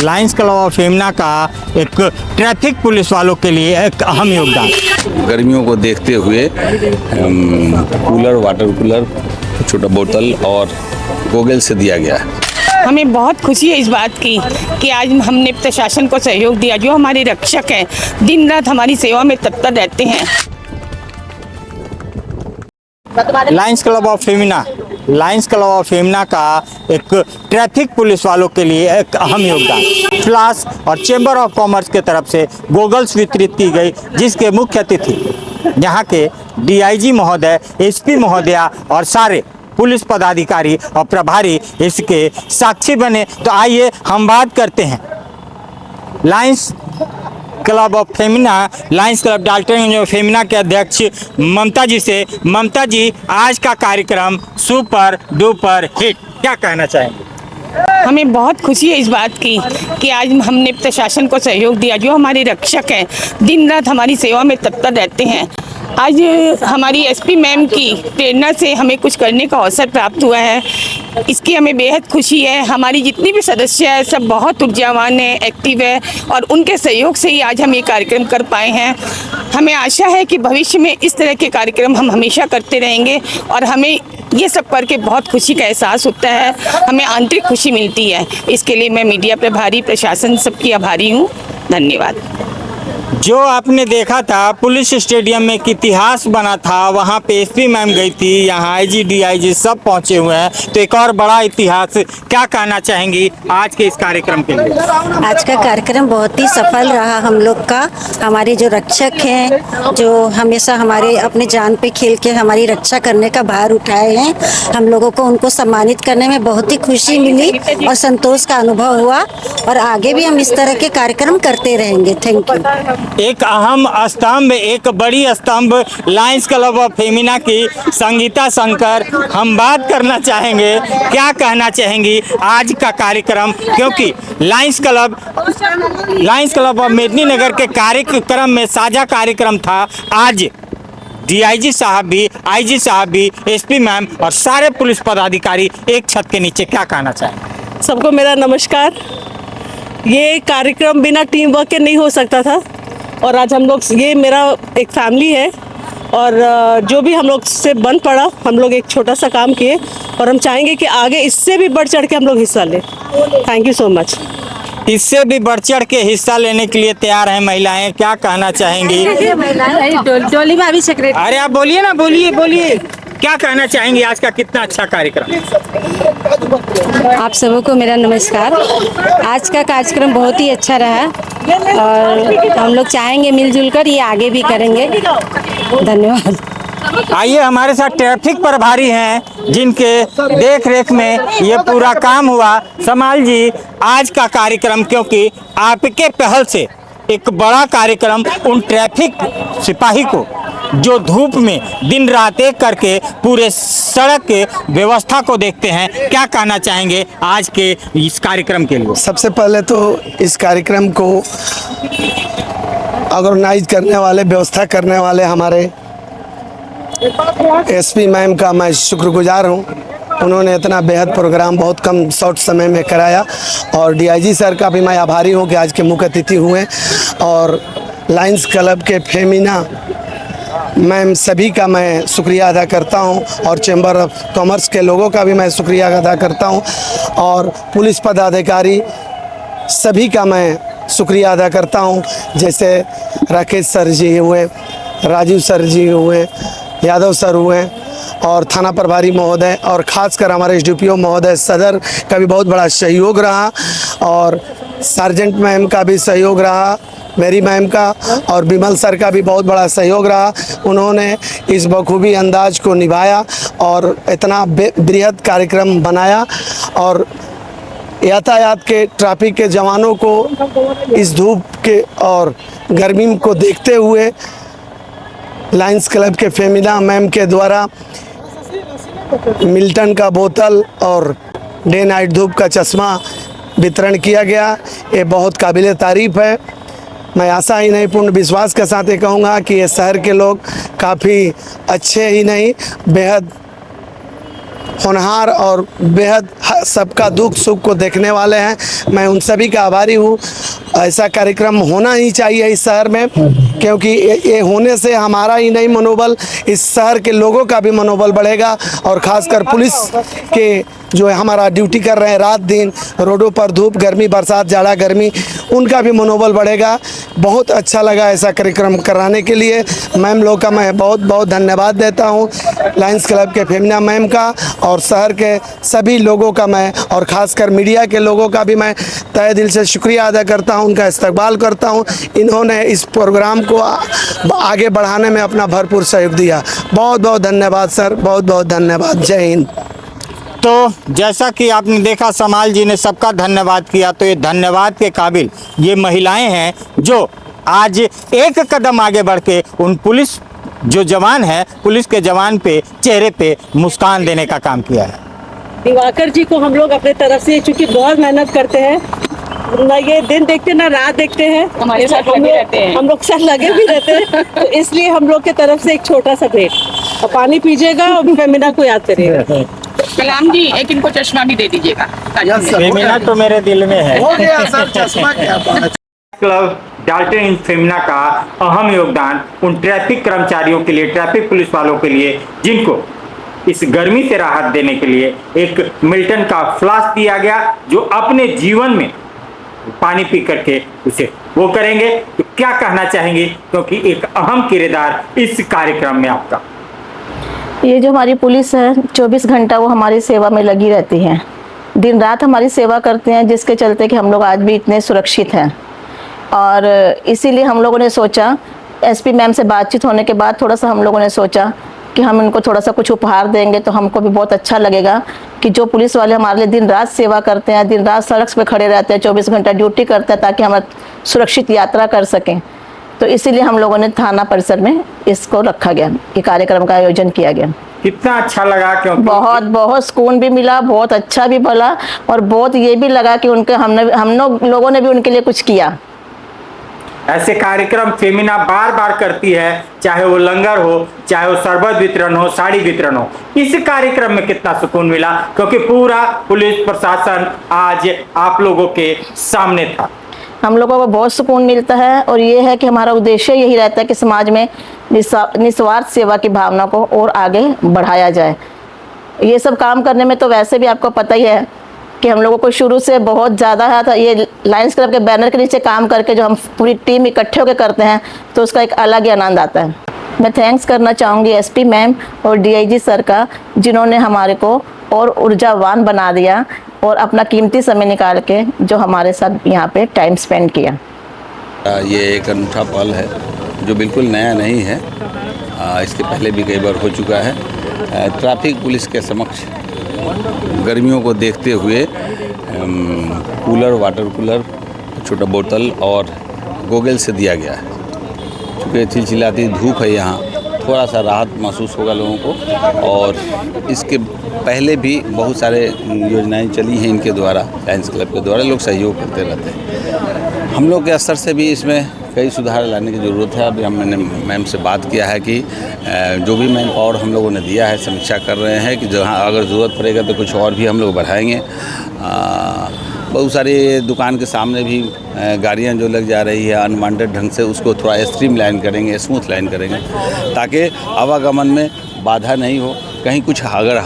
Lions club of Yamuna का एक traffic police वालों के लिए एक अहम योगदान। गर्मियों को देखते हुए कूलर, वाटर कूलर, छोटा बोतल और गोगल से दिया गया है। हमें बहुत खुशी है इस बात की कि आज हमने प्रशासन को सहयोग दिया, जो हमारे रक्षक हैं, दिन रात हमारी सेवा में तत्पर रहते हैं। लायंस क्लब ऑफ यमुना का एक ट्रैफिक पुलिस वालों के लिए एक अहम योगदान। फ्लास और चेंबर ऑफ कॉमर्स के तरफ से गोगल्स वितरित की गई, जिसके मुख्य अतिथि यहाँ के डीआईजी महोदय, एसपी महोदया और सारे पुलिस पदाधिकारी और प्रभारी इसके साक्षी बने। तो आइए हम बात करते हैं Lions club of Yamuna, Lions club Daltonganj of Yamuna के अध्यक्ष ममता जी से। ममता जी, आज का कार्यक्रम सुपर डुपर हिट, क्या कहना चाहेंगे? हमें बहुत खुशी है इस बात की कि आज हमने प्रशासन को सहयोग दिया, जो हमारे रक्षक हैं, दिन रात हमारी सेवा में तत्पर रहते हैं। आज हमारी एसपी मैम की प्रेरणा से हमें कुछ करने का अवसर प्राप्त हुआ है, इसकी हमें बेहद खुशी है। हमारी जितनी भी सदस्य है सब बहुत ऊर्जावान है, एक्टिव है, और उनके सहयोग से ही आज हम ये कार्यक्रम कर पाए हैं। हमें आशा है कि भविष्य में इस तरह के कार्यक्रम हम हमेशा करते रहेंगे, और हमें ये सब करके बहुत खुशी का एहसास होता है, हमें आंतरिक खुशी मिलती है। इसके लिए मैं मीडिया प्रभारी, प्रशासन सबकी आभारी हूँ। धन्यवाद। जो आपने देखा था पुलिस स्टेडियम में एक इतिहास बना था, वहाँ पे एसपी मैम गई थी, यहाँ आईजी डीआईजी सब पहुँचे हुए हैं, तो एक और बड़ा इतिहास, क्या कहना चाहेंगी आज के इस कार्यक्रम के लिए? आज का कार्यक्रम बहुत ही सफल रहा हम लोग का। हमारे जो रक्षक हैं, जो हमेशा हमारे अपने जान पे खेल के हमारी रक्षा करने का भार उठाए हैं, हम लोगों को उनको सम्मानित करने में बहुत ही खुशी मिली और संतोष का अनुभव हुआ, और आगे भी हम इस तरह के कार्यक्रम करते रहेंगे। Thank you. एक अहम स्तंभ, एक बड़ी स्तंभ लायंस क्लब ऑफ यमुना की संगीता शंकर, हम बात करना चाहेंगे, क्या कहना चाहेंगी आज का कार्यक्रम? क्योंकि लायंस क्लब ऑफ मेदिनीनगर के कार्यक्रम में साझा कार्यक्रम था। आज डीआईजी साहब भी, आईजी साहब भी, एसपी मैम और सारे पुलिस पदाधिकारी एक छत के नीचे, क्या कहना चाहेंगे? सबको मेरा नमस्कार। ये कार्यक्रम बिना टीम वर्क के नहीं हो सकता था, और आज हम लोग, ये मेरा एक फैमिली है, और जो भी हम लोग से बन पड़ा, हम लोग एक छोटा सा काम किए, और हम चाहेंगे कि आगे इससे भी बढ़ चढ़ के हम लोग हिस्सा लें। Thank you so much. इससे भी बढ़ चढ़ के हिस्सा लेने के लिए तैयार हैं महिलाएं, क्या कहना चाहेंगी? डोली में अभी सेक्रेटरी। अरे आप बोलिए ना, बोलिए, क्या कहना चाहेंगी? आज का कितना अच्छा कार्यक्रम। आप सबों को मेरा नमस्कार। आज का कार्यक्रम बहुत ही अच्छा रहा, और हम लोग चाहेंगे मिलजुल कर ये आगे भी करेंगे। धन्यवाद। आइए, हमारे साथ ट्रैफिक प्रभारी हैं, जिनके देख रेख में ये पूरा काम हुआ। समाल जी, आज का कार्यक्रम, क्योंकि आपके पहल से एक बड़ा कार्यक्रम उन ट्रैफिक सिपाही को जो धूप में दिन रात एक करके पूरे सड़क के व्यवस्था को देखते हैं, क्या कहना चाहेंगे आज के इस कार्यक्रम के लिए? सबसे पहले तो इस कार्यक्रम को ऑर्गेनाइज करने वाले, व्यवस्था करने वाले हमारे एसपी मैम का मैं शुक्रगुजार हूँ। उन्होंने इतना बेहद प्रोग्राम बहुत कम शॉर्ट समय में कराया, और डीआईजी सर का भी मैं आभारी हूँ कि आज के मुख्य अतिथि हुए, और लायंस क्लब के फेमिना मैम सभी का मैं शुक्रिया अदा करता हूं, और चैम्बर ऑफ कॉमर्स के लोगों का भी मैं शुक्रिया अदा करता हूं, और पुलिस पदाधिकारी सभी का मैं शुक्रिया अदा करता हूं, जैसे राकेश सर जी हुए, राजीव सर जी हुए, यादव सर हुए, और थाना प्रभारी महोदय, और ख़ासकर हमारे एसडीपीओ महोदय सदर का भी बहुत बड़ा सहयोग रहा, और सार्जेंट मैम का भी सहयोग रहा, मेरी मैम का, और विमल सर का भी बहुत बड़ा सहयोग रहा। उन्होंने इस बखूबी अंदाज को निभाया और इतना बृहद कार्यक्रम बनाया, और यातायात के ट्रैफिक के जवानों को इस धूप के और गर्मी को देखते हुए लायंस क्लब के फेमिना मैम के द्वारा मिल्टन का बोतल और डे नाइट धूप का चश्मा वितरण किया गया। ये बहुत काबिल तारीफ़ है। मैं आशा ही नहीं, पूर्ण विश्वास के साथ ये कहूँगा कि ये शहर के लोग काफ़ी अच्छे ही नहीं, बेहद होनहार और बेहद सबका दुख सुख को देखने वाले हैं। मैं उन सभी का आभारी हूँ। ऐसा कार्यक्रम होना ही चाहिए इस शहर में, क्योंकि ये होने से हमारा ही नहीं मनोबल, इस शहर के लोगों का भी मनोबल बढ़ेगा और ख़ासकर पुलिस के जो हमारा ड्यूटी कर रहे हैं रात दिन रोडों पर, धूप गर्मी बरसात जाड़ा गर्मी, उनका भी मनोबल बढ़ेगा। बहुत अच्छा लगा ऐसा कार्यक्रम कराने के लिए। मैम लोग का मैं बहुत बहुत धन्यवाद देता हूँ, लायंस क्लब के फेमिना मैम का और शहर के सभी लोगों का मैं, और ख़ासकर मीडिया के लोगों का भी मैं तहे दिल से शुक्रिया अदा करता हूँ, उनका इस्तकबाल करता हूँ। इन्होंने इस प्रोग्राम को आगे बढ़ाने में अपना भरपूर सहयोग दिया। बहुत बहुत धन्यवाद सर, बहुत बहुत धन्यवाद। जय हिंद। तो जैसा कि आपने देखा समाल जी ने सबका धन्यवाद किया, तो ये धन्यवाद के काबिल ये महिलाएं हैं जो आज एक कदम आगे बढ़ के उन पुलिस जो जवान हैं, पुलिस के जवान पे चेहरे पे मुस्कान देने का काम किया है। दिवाकर जी को हम लोग अपने तरफ से, चूंकि बहुत मेहनत करते हैं, ना ये दिन देखते ना रात देखते हैं, हमारे साथ लगे रहते हैं। हम लोग साथ लगे भी रहते हैं, तो इसलिए हम लोग के तरफ से एक छोटा सा भेंट, और पानी पीजिएगा और फेमिना को याद करिएगा। कलाम जी एक इनको चश्मा भी दे दीजिएगा। फेमिना तो मेरे दिल में है। हो गया सर, चश्मा क्या बात। क्लब डाल्टन इन फेमिना का अहम योगदान उन ट्रैफिक कर्मचारियों के लिए, ट्रैफिक पुलिस वालों के लिए, जिनको इस गर्मी से राहत देने के लिए एक मिल्टन का फ्लास्क दिया गया, जो अपने जीवन में पानी पी करके उसे वो करेंगे। तो क्या कहना चाहेंगे, क्योंकि एक अहम किरदार इस कार्यक्रम में आपका। ये जो हमारी पुलिस है 24 घंटा वो हमारी सेवा में लगी रहती है, दिन रात हमारी सेवा करते हैं, जिसके चलते कि हम लोग आज भी इतने सुरक्षित हैं। और इसीलिए हम लोगों ने सोचा, एसपी मैम से बातचीत होने के बाद थोड़ा सा हम लोगों ने सोचा कि हम इनको थोड़ा सा कुछ उपहार देंगे तो हमको भी बहुत अच्छा लगेगा कि जो पुलिस वाले हमारे लिए दिन रात सेवा करते हैं, दिन रात सड़क पे खड़े रहते हैं, 24 घंटा ड्यूटी करते हैं ताकि हम सुरक्षित यात्रा कर सकें। तो इसीलिए हम लोगों ने थाना परिसर में इसको रखा गया, ये कार्यक्रम का आयोजन किया गया। कितना अच्छा लगा, क्योंकि बहुत बहुत सुकून भी मिला, बहुत अच्छा भी भला, और बहुत ये भी लगा कि उनके हम लोगों ने भी उनके लिए कुछ किया। ऐसे कार्यक्रम फेमिना बार बार करती है, चाहे वो लंगर हो, चाहे वो शरबत वितरण हो, साड़ी वितरण हो। इस कार्यक्रम में कितना सुकून मिला, क्योंकि पूरा पुलिस प्रशासन आज आप लोगों के सामने था। हम लोगों को बहुत सुकून मिलता है, और ये है कि हमारा उद्देश्य यही रहता है कि समाज में निस्वार्थ सेवा की भावना को और आगे बढ़ाया जाए। ये सब काम करने में तो वैसे भी आपको पता ही है कि हम लोगों को शुरू से बहुत ज़्यादा है, तो ये लायंस क्लब के बैनर के नीचे काम करके जो हम पूरी टीम इकट्ठे होकर करते हैं, तो उसका एक अलग ही आनंद आता है। मैं थैंक्स करना चाहूँगी एसपी मैम और डीआईजी सर का, जिन्होंने हमारे को और ऊर्जावान बना दिया और अपना कीमती समय निकाल के जो हमारे साथ यहाँ पे टाइम स्पेंड किया। ये एक अनूठा पल है जो बिल्कुल नया नहीं है, इसके पहले भी कई बार हो चुका है। ट्रैफिक पुलिस के समक्ष गर्मियों को देखते हुए कूलर, वाटर कूलर, छोटा बोतल और गोगल से दिया गया है। चूँकि चिलचिलाती धूप है, यहाँ थोड़ा सा राहत महसूस होगा लोगों को। और इसके पहले भी बहुत सारे योजनाएं चली हैं इनके द्वारा, लायंस क्लब के द्वारा, लोग सहयोग करते रहते हैं। हम लोग के स्तर से भी इसमें कई सुधार लाने की ज़रूरत है। अभी मैंने मैम से बात किया है कि जो भी मैन पावर हम लोगों ने दिया है, समीक्षा कर रहे हैं कि जहाँ अगर ज़रूरत पड़ेगा तो कुछ और भी हम लोग बढ़ाएंगे। बहुत सारी दुकान के सामने भी गाड़ियाँ जो लग जा रही है अनवांटेड ढंग से, उसको थोड़ा स्ट्रीम लाइन करेंगे, स्मूथ लाइन करेंगे, ताकि आवागमन में बाधा नहीं हो। कहीं कुछ अगर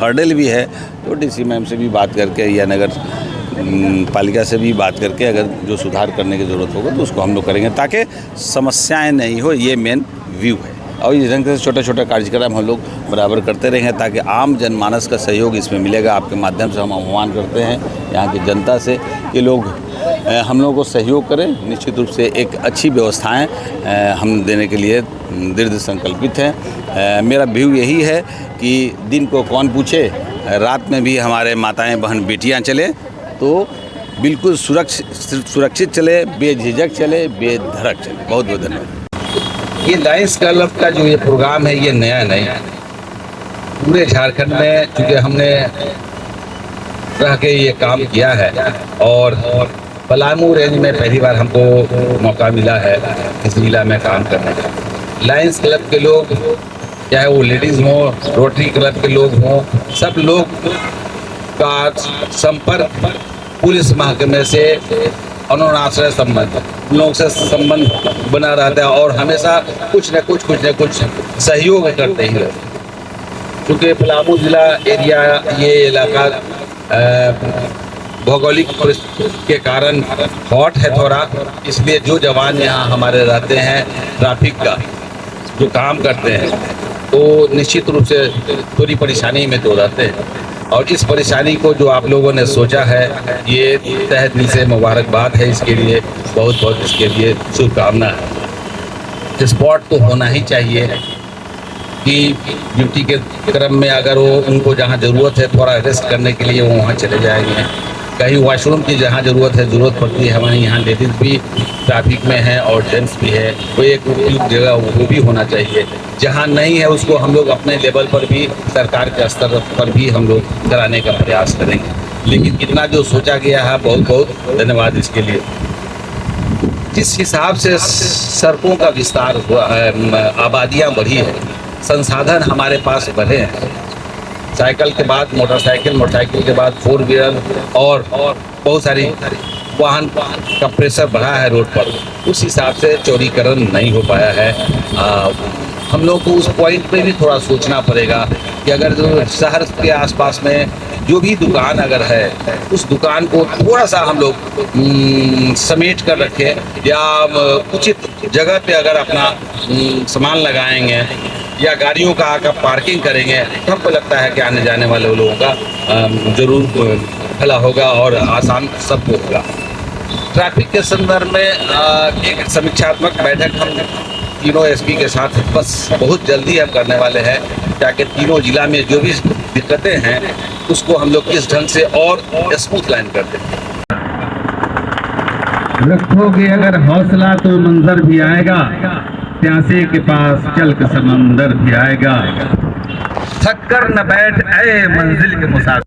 हर्डल भी है तो डीसी मैम से भी बात करके या नगर पालिका से भी बात करके अगर जो सुधार करने की ज़रूरत होगा तो उसको हम लोग करेंगे, ताकि समस्याएं नहीं हो। ये मेन व्यू है। और इस ढंग से छोटा छोटा कार्यक्रम हम लोग बराबर करते रहेंगे, ताकि आम जनमानस का सहयोग इसमें मिलेगा। आपके माध्यम से हम आह्वान करते हैं यहाँ की जनता से कि लोग हम लोगों को सहयोग करें। निश्चित रूप से एक अच्छी व्यवस्थाएं हम देने के लिए दृढ़ संकल्पित हैं। मेरा व्यू यही है कि दिन को कौन पूछे, रात में भी हमारे माताएं बहन बेटियां चले तो बिल्कुल सुरक्षित चले, बेझिझक चले, बेधड़क चले। बहुत बहुत धन्यवाद। ये लायंस क्लब का जो ये प्रोग्राम है ये नया नहीं है। पूरे झारखंड में चूँकि हमने रह के ये काम किया है, और पलामू रेंज में पहली बार हमको मौका मिला है इस जिला में काम करने का। लायंस क्लब के लोग चाहे वो लेडीज़ हों, रोटरी क्लब के लोग हों, सब लोग का संपर्क पुलिस महकमे से अनुनाश्रय संबंध उन लोगों से संबंध बना रहता है और हमेशा कुछ न कुछ सहयोग करते ही रहते हैं। क्योंकि पलामू ज़िला एरिया ये इलाका भौगोलिक परिस्थिति के कारण हॉट है थोड़ा, इसलिए जो जवान यहाँ हमारे रहते हैं ट्रैफिक का जो काम करते हैं तो निश्चित रूप से थोड़ी परेशानी में तो रहते हैं। और इस परेशानी को जो आप लोगों ने सोचा है ये तहे दिल से मुबारकबाद है, इसके लिए बहुत बहुत इसके लिए शुभकामना है। स्पॉट तो होना ही चाहिए कि ड्यूटी के क्रम में अगर वो उनको जहाँ ज़रूरत है थोड़ा रेस्ट करने के लिए वो वहाँ चले जाएंगे। कहीं वॉशरूम की जहाँ ज़रूरत पड़ती है, हमारे यहाँ लेडीज़ भी ट्रैफिक में है और जेंट्स भी है, वो एक उपयुक्त जगह वो भी होना चाहिए। जहाँ नहीं है उसको हम लोग अपने लेवल पर भी सरकार के स्तर पर भी हम लोग कराने का प्रयास करेंगे। लेकिन इतना जो सोचा गया है बहुत बहुत धन्यवाद इसके लिए। जिस हिसाब से सड़कों का विस्तार हुआ है, आबादियाँ बढ़ी है, संसाधन हमारे पास बढ़े हैं, साइकिल के बाद मोटरसाइकिल के बाद 4 व्हीलर और बहुत सारी वाहन का प्रेशर बढ़ा है रोड पर, उस हिसाब से चौड़ीकरण नहीं हो पाया है। हम लोग को उस पॉइंट पे भी थोड़ा सोचना पड़ेगा कि अगर जो शहर के आसपास में जो भी दुकान अगर है उस दुकान को थोड़ा सा हम लोग समेट कर रखें या उचित जगह पे अगर अपना सामान लगाएंगे या गाड़ियों का आकर पार्किंग करेंगे तो हमको लगता है कि आने जाने वाले लोगों का जरूर भला होगा और आसान सबको होगा। ट्रैफिक के संदर्भ में एक समीक्षात्मक बैठक हम तीनों एसपी के साथ बस बहुत जल्दी हम करने वाले हैं, ताकि तीनों जिला में जो भी दिक्कतें हैं उसको हम लोग किस ढंग से और स्मूथ लाइन कर दें। रखोगे अगर हौसला तो मंजर भी आएगा, प्यासे के पास चल के समंदर भी आएगा। थक कर न बैठ ऐ मंजिल के मुसाफिर,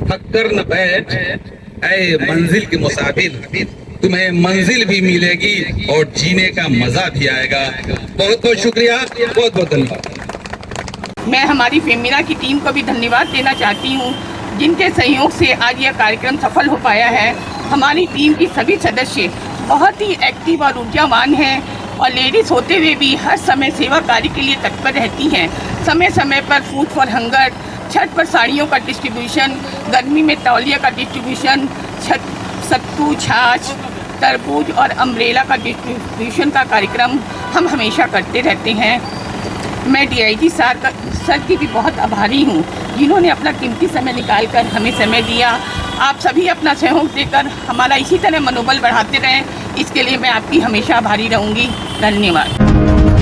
थक कर न बैठ ऐ मंजिल के मुसाफिर, तुम्हें मंजिल भी मिलेगी और जीने का मजा भी आएगा। बहुत बहुत शुक्रिया, बहुत बहुत धन्यवाद। मैं हमारी फेमिना की टीम को भी धन्यवाद देना चाहती हूँ, जिनके सहयोग से आज यह कार्यक्रम सफल हो पाया है। हमारी टीम की सभी सदस्य बहुत ही एक्टिव और ऊर्जावान हैं और लेडीज़ होते हुए भी हर समय सेवा कार्य के लिए तत्पर रहती हैं। समय समय पर फूड फॉर हंगर, छत पर साड़ियों का डिस्ट्रीब्यूशन, गर्मी में तौलिया का डिस्ट्रीब्यूशन, सत्तू, छाछ, तरबूज और अम्ब्रेला का डिस्ट्रीब्यूशन का कार्यक्रम हम हमेशा करते रहते हैं। मैं डीआईजी सर की भी बहुत आभारी हूँ, जिन्होंने अपना कीमती समय निकालकर हमें समय दिया। आप सभी अपना सहयोग देकर हमारा इसी तरह मनोबल बढ़ाते रहें, इसके लिए मैं आपकी हमेशा आभारी रहूँगी। धन्यवाद।